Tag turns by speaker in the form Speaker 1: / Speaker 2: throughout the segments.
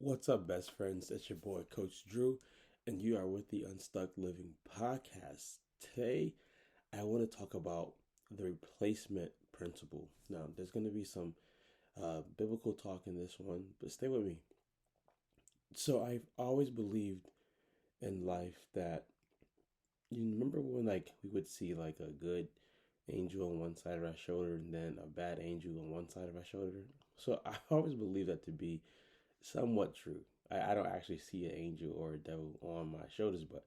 Speaker 1: What's up, best friends? It's your boy, Coach Drew, and you are with the Unstuck Living podcast. Today, I want to talk about the replacement principle. Now, there's going to be some biblical talk in this one, but stay with me. So, I've always believed in life that you remember when, we would see like a good angel on one side of our shoulder and then a bad angel on one side of our shoulder. So, I always believe that to be somewhat true. I don't actually see an angel or a devil on my shoulders, but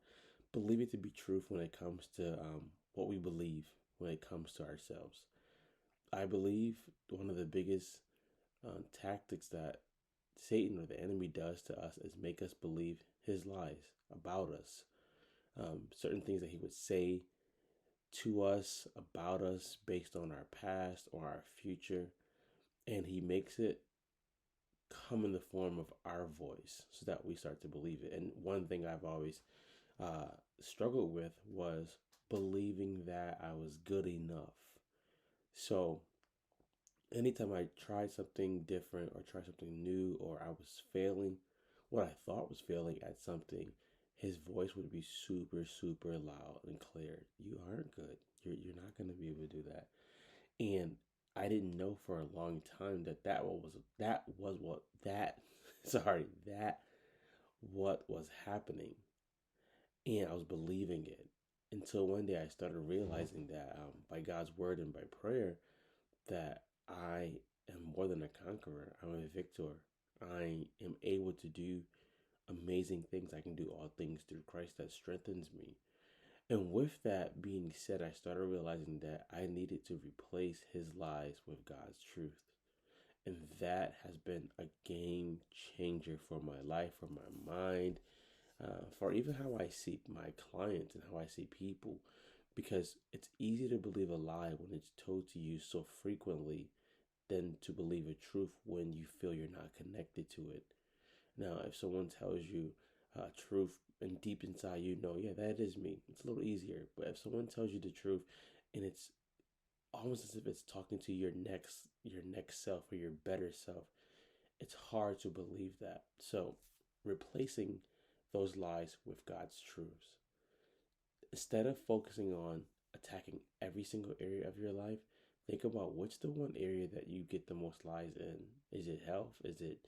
Speaker 1: believe it to be truth when it comes to what we believe when it comes to ourselves. I believe one of the biggest tactics that Satan or the enemy does to us is make us believe his lies about us. Certain things that he would say to us about us based on our past or our future, and he makes it come in the form of our voice so that we start to believe it. And one thing I've always struggled with was believing that I was good enough. So anytime I tried something different or tried something new, or I was failing what I thought was failing at something, his voice would be super, super loud and clear. You aren't good. You're not going to be able to do that. And I didn't know for a long time that was what that sorry, that what was happening, and I was believing it until one day I started realizing that by God's word and by prayer that I am more than a conqueror. I'm a victor. I am able to do amazing things. I can do all things through Christ that strengthens me. And with that being said, I started realizing that I needed to replace his lies with God's truth. And that has been a game changer for my life, for my mind, for even how I see my clients and how I see people. Because it's easy to believe a lie when it's told to you so frequently than to believe a truth when you feel you're not connected to it. Now, if someone tells you truth and deep inside you know, yeah, that is me, it's a little easier. But if someone tells you the truth and it's almost as if it's talking to your next self or your better self, it's hard to believe that. So, replacing those lies with God's truths. Instead of focusing on attacking every single area of your life, think about what's the one area that you get the most lies in. Is it health? Is it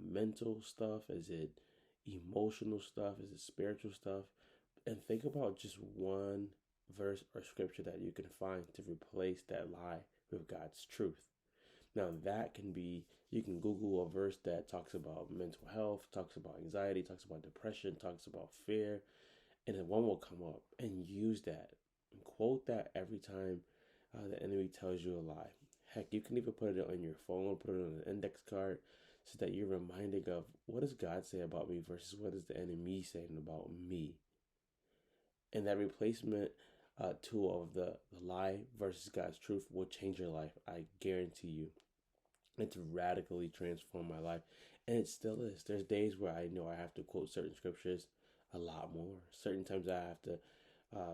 Speaker 1: mental stuff? Is it emotional stuff? Is it spiritual stuff? And think about just one verse or scripture that you can find to replace that lie with God's truth. Now, that can be, you can Google a verse that talks about mental health, talks about anxiety, talks about depression, talks about fear, and then one will come up, and use that and quote that every time the enemy tells you a lie. Heck, you can even put it on your phone, put it on an index card so that you're reminded of what does God say about me versus what is the enemy saying about me. And that replacement tool of the lie versus God's truth will change your life. I guarantee you. It's radically transformed my life. And it still is. There's days where I know I have to quote certain scriptures a lot more. Certain times I have to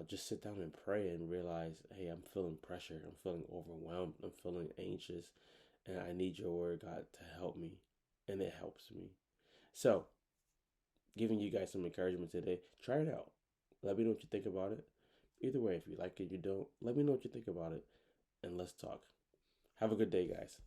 Speaker 1: just sit down and pray and realize, hey, I'm feeling pressure. I'm feeling overwhelmed. I'm feeling anxious. And I need your word, God, to help me. And it helps me. So, giving you guys some encouragement today. Try it out. Let me know what you think about it. Either way, if you like it, you don't, let me know what you think about it. And let's talk. Have a good day, guys.